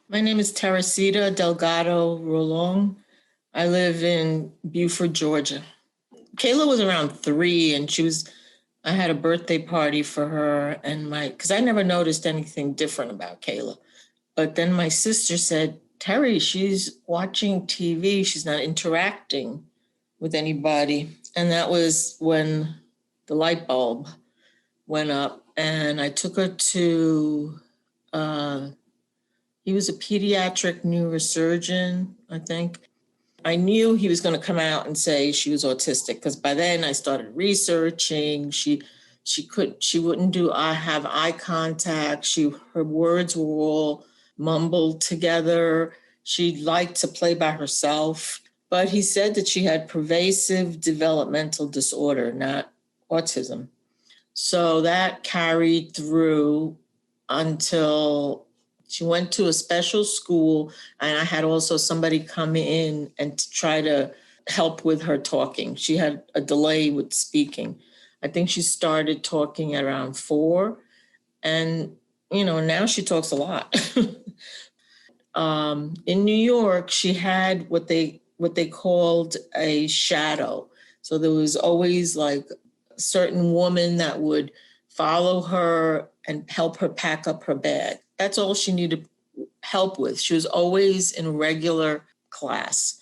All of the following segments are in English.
My name is Teresita Delgado Rolong. I live in Buford, Georgia. Kayla was around 3 and I had a birthday party for her because I never noticed anything different about Kayla. But then my sister said, Terry, she's watching TV. She's not interacting with anybody. And that was when the light bulb went up. And I took her to he was a pediatric neurosurgeon, I think. I knew he was going to come out and say she was autistic because by then I started researching. She wouldn't do I have eye contact. Her words were all mumbled together. She liked to play by herself. But he said that she had pervasive developmental disorder, not autism. So that carried through until she went to a special school, and I had also somebody come in and try to help with her talking. She had a delay with speaking. I think she started talking at around 4, and now she talks a lot. In New York, she had what they called a shadow. So there was always like a certain woman that would follow her and help her pack up her bag. That's all she needed help with. She was always in regular class.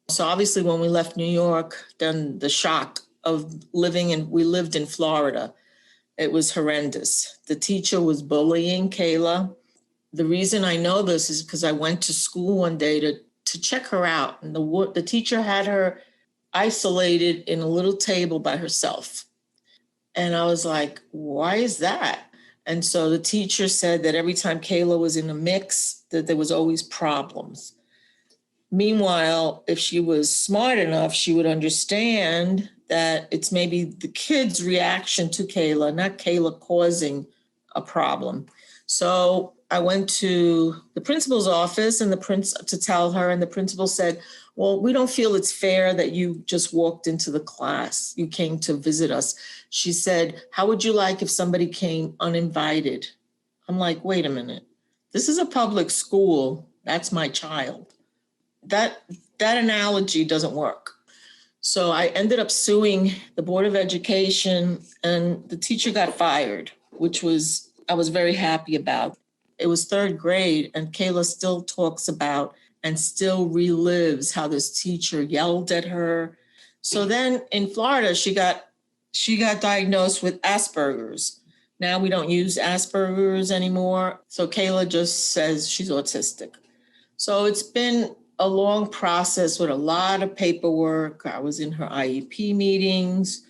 So obviously when we left New York, then the shock of we lived in Florida. It was horrendous. The teacher was bullying Kayla. The reason I know this is because I went to school one day to check her out. And the teacher had her isolated in a little table by herself. And I was like, why is that? And so the teacher said that every time Kayla was in a mix, that there was always problems. Meanwhile, if she was smart enough, she would understand that it's maybe the kid's reaction to Kayla, not Kayla causing a problem. So I went to the principal's office to tell her, and the principal said, well, we don't feel it's fair that you just walked into the class. You came to visit us. She said, how would you like if somebody came uninvited? I'm like, wait a minute. This is a public school. That's my child. That analogy doesn't work. So I ended up suing the Board of Education, and the teacher got fired, which I was very happy about. It was 3rd grade, and Kayla still talks about and still relives how this teacher yelled at her. So then in Florida, she got diagnosed with Asperger's. Now we don't use Asperger's anymore. So Kayla just says she's autistic. So it's been a long process with a lot of paperwork. I was in her IEP meetings.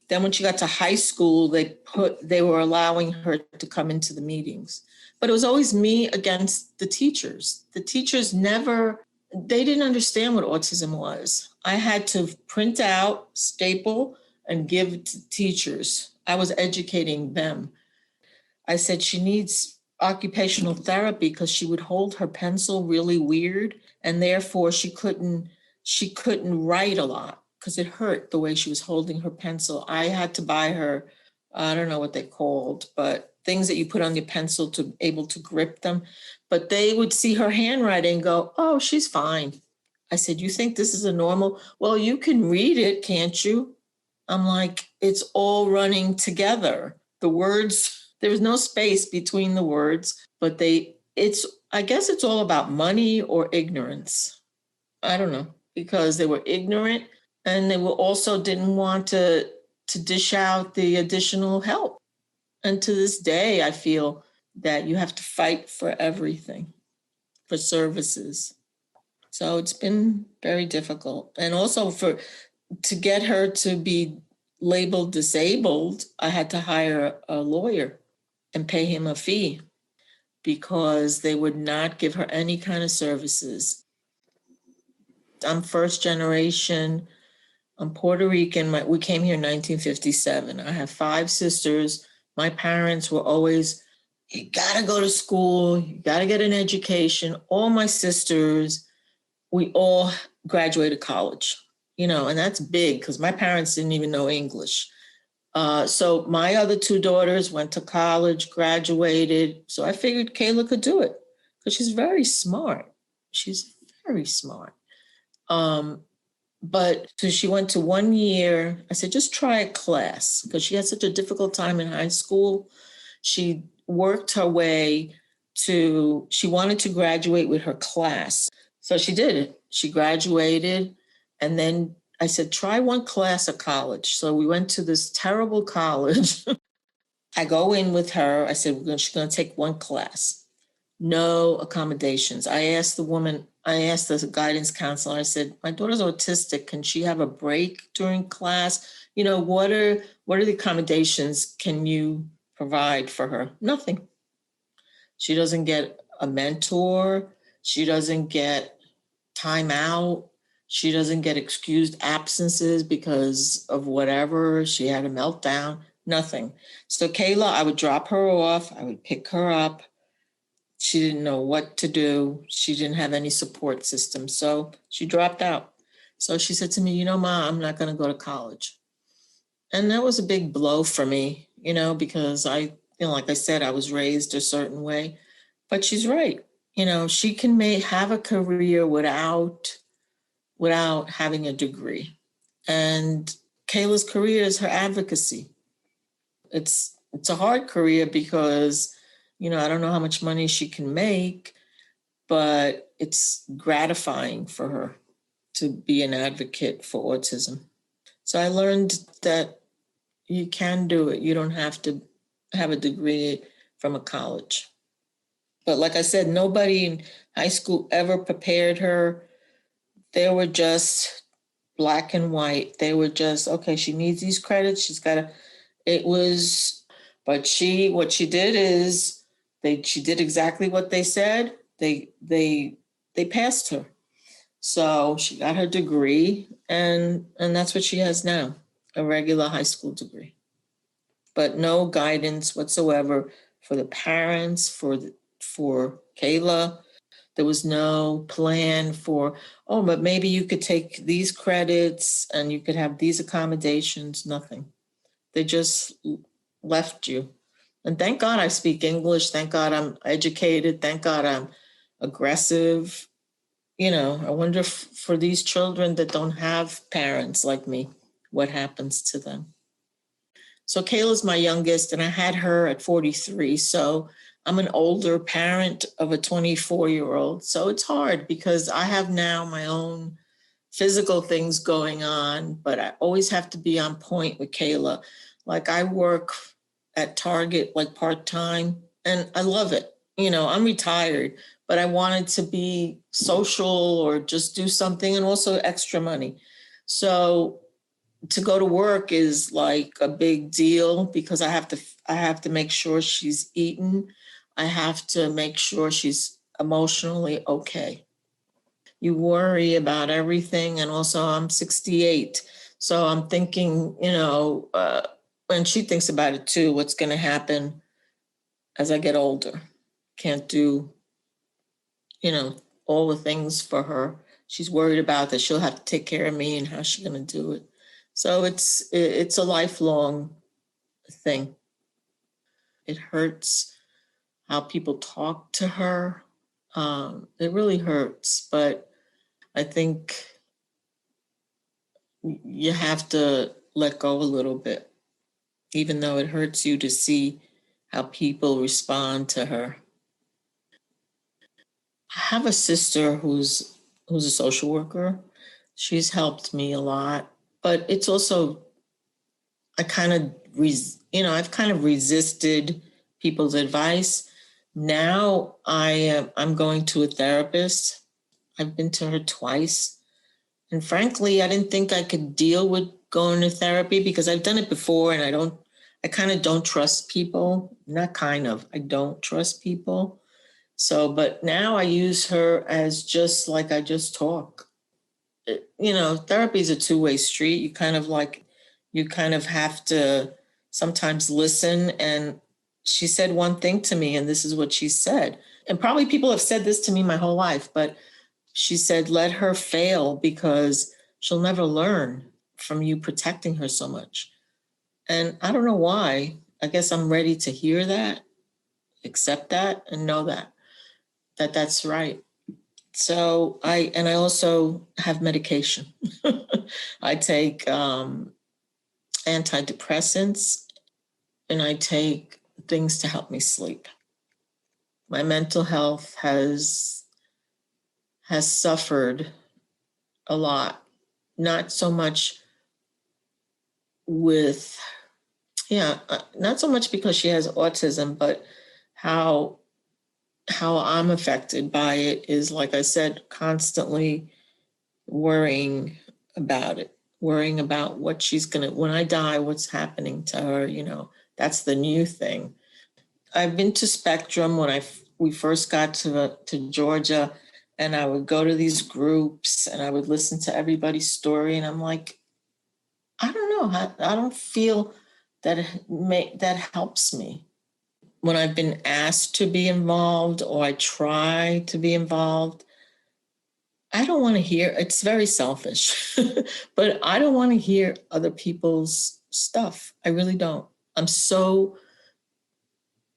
Then when she got to high school, they were allowing her to come into the meetings. But it was always me against the teachers. The teachers they didn't understand what autism was. I had to print out, staple, and give to teachers. I was educating them. I said she needs occupational therapy because she would hold her pencil really weird, and therefore she couldn't write a lot because it hurt the way she was holding her pencil. I had to buy her, I don't know what they called, but things that you put on your pencil to able to grip them. But they would see her handwriting and go, oh, she's fine. I said, you think this is a normal? Well, you can read it, can't you? I'm like, it's all running together. The words, there's no space between the words, but I guess it's all about money or ignorance. I don't know, because they were ignorant and they were also didn't want to dish out the additional help. And to this day, I feel that you have to fight for everything, for services. So it's been very difficult. And also to get her to be labeled disabled, I had to hire a lawyer and pay him a fee because they would not give her any kind of services. I'm first generation. I'm Puerto Rican. We came here in 1957. I have 5 sisters. My parents were always, you got to go to school. You got to get an education. All my sisters, we all graduated college, and that's big because my parents didn't even know English. So my other 2 daughters went to college, graduated. So I figured Kayla could do it because she's very smart. She's very smart. Um, but so she went to 1 year. I said, just try a class because she had such a difficult time in high school. She worked her way she wanted to graduate with her class. So she did it. She graduated. And then I said, try one class at college. So we went to this terrible college. I go in with her. I said, she's going to take one class. No accommodations. I asked the guidance counselor, I said, my daughter's autistic. Can she have a break during class? What are the accommodations can you provide for her? Nothing. She doesn't get a mentor. She doesn't get time out. She doesn't get excused absences because of whatever. She had a meltdown. Nothing. So Kayla, I would drop her off. I would pick her up. She didn't know what to do. She didn't have any support system. So she dropped out. So she said to me, Ma, I'm not going to go to college. And that was a big blow for me, because like I said, I was raised a certain way. But she's right. She can have a career without having a degree. And Kayla's career is her advocacy. It's a hard career because, I don't know how much money she can make, but it's gratifying for her to be an advocate for autism. So I learned that you can do it. You don't have to have a degree from a college. But like I said, nobody in high school ever prepared her. They were just black and white. They were just, okay, she needs these credits. She's got to, but what she did is she did exactly what they said. They passed her. So she got her degree and that's what she has now, a regular high school degree. But no guidance whatsoever for the parents, for Kayla. There was no plan for, but maybe you could take these credits and you could have these accommodations, nothing. They just left you. And thank God I speak English. Thank God I'm educated. Thank God I'm aggressive. I wonder for these children that don't have parents like me, what happens to them. So Kayla's my youngest, and I had her at 43. So I'm an older parent of a 24-year-old. So it's hard because I have now my own physical things going on, but I always have to be on point with Kayla. Like I work at Target, like part-time, and I love it. I'm retired, but I wanted to be social or just do something and also extra money. So to go to work is like a big deal because I have to make sure she's eaten. I have to make sure she's emotionally okay. You worry about everything. And also I'm 68. So I'm thinking, and she thinks about it too, what's going to happen as I get older. Can't do, all the things for her. She's worried about that she'll have to take care of me and how's she going to do it. So it's a lifelong thing. It hurts how people talk to her. It really hurts, but I think you have to let go a little bit, even though it hurts you to see how people respond to her. I have a sister who's a social worker. She's helped me a lot, but it's also, I've kind of resisted people's advice. Now I'm going to a therapist. I've been to her twice. And frankly, I didn't think I could deal with going to therapy because I've done it before and I kind of don't trust people. I don't trust people. So, but now I use her as just like I just talk. Therapy is a two-way street. You kind of have to sometimes listen. And she said one thing to me, and this is what she said. And probably people have said this to me my whole life, but she said, let her fail because she'll never learn from you protecting her so much. And I don't know why. I guess I'm ready to hear that, accept that, and know that. that's right. So I also have medication. I take antidepressants, and I take things to help me sleep. My mental health has suffered a lot, not so much with, not so much because she has autism, but how I'm affected by it is, like I said, constantly worrying about it, worrying about what she's gonna, when I die, what's happening to her, that's the new thing. I've been to Spectrum when we first got to Georgia, and I would go to these groups and I would listen to everybody's story, and I'm like, I don't know, I don't feel that that helps me. When I've been asked to be involved or I try to be involved, I don't want to hear, it's very selfish, but I don't want to hear other people's stuff. I really don't. I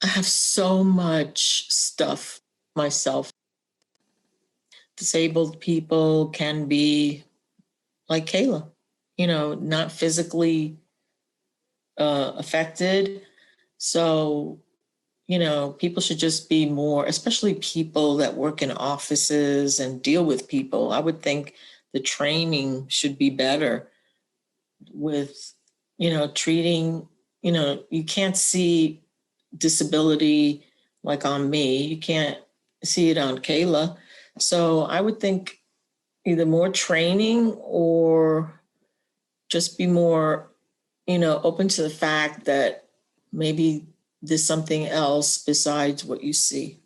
have so much stuff myself. Disabled people can be like Kayla, not physically affected. So, people should just be more, especially people that work in offices and deal with people. I would think the training should be better with, treating, you can't see disability like on me. You can't see it on Kayla. So I would think either more training or just be more, open to the fact that maybe there's something else besides what you see.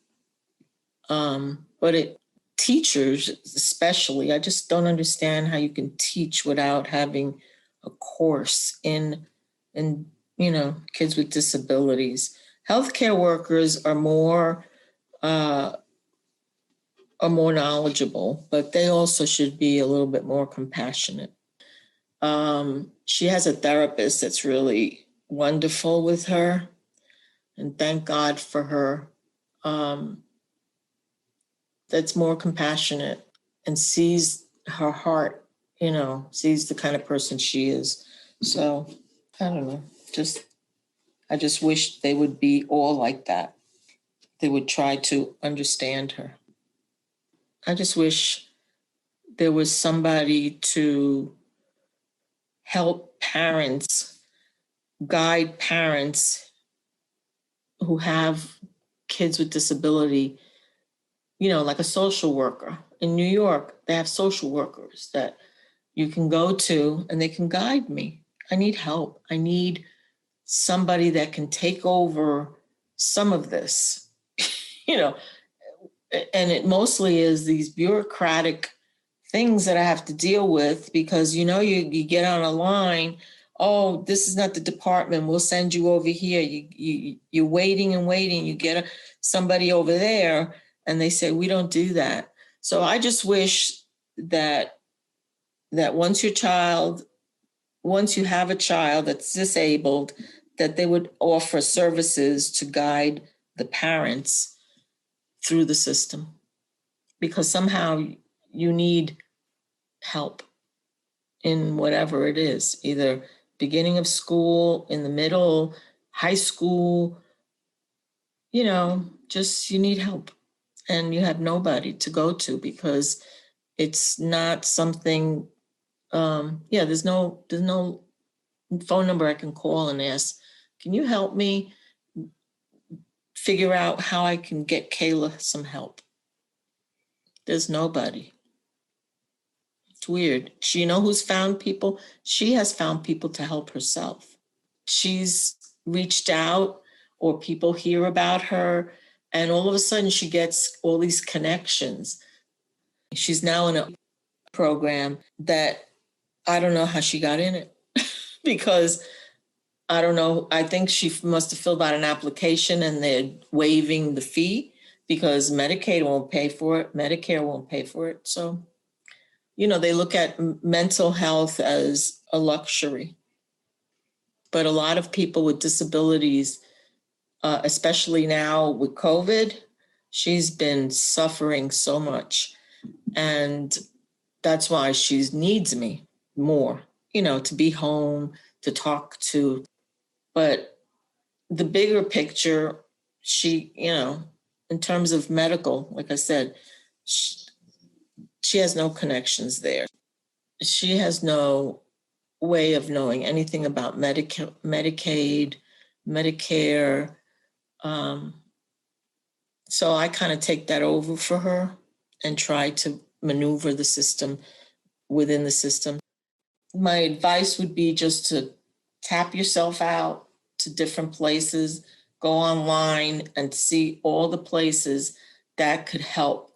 But teachers especially, I just don't understand how you can teach without having a course in kids with disabilities. Healthcare workers are more knowledgeable, but they also should be a little bit more compassionate. She has a therapist that's really wonderful with her, and thank God for her. That's more compassionate and sees her heart, sees the kind of person she is. So I don't know, I just wish they would be all like that. They would try to understand her. I just wish there was somebody to help parents, guide parents who have kids with disability, like a social worker. In New York, they have social workers that you can go to and they can guide me. I need help. I need somebody that can take over some of this, and it mostly is these bureaucratic things that I have to deal with because, you get on a line, oh, this is not the department, we'll send you over here. You're waiting and waiting. You get somebody over there and they say, we don't do that. So I just wish that once you have a child that's disabled, that they would offer services to guide the parents through the system, because somehow you need help in whatever it is, either beginning of school, in the middle, high school, just you need help and you have nobody to go to because it's not something, there's no phone number I can call and ask, can you help me figure out how I can get Kayla some help? There's nobody. It's weird. You know who's found people? She has found people to help herself. She's reached out or people hear about her, and all of a sudden she gets all these connections. She's now in a program that I don't know how she got in it because I don't know. I think she must have filled out an application and they're waiving the fee because Medicaid won't pay for it. Medicare won't pay for it. So, they look at mental health as a luxury. But a lot of people with disabilities, especially now with COVID, She's been suffering so much. And that's why she needs me more, to be home, to talk to. But the bigger picture, she, in terms of medical, like I said, she has no connections there. She has no way of knowing anything about Medicaid, Medicare. So I kind of take that over for her and try to maneuver the system within the system. My advice would be just to tap yourself out to different places, go online and see all the places that could help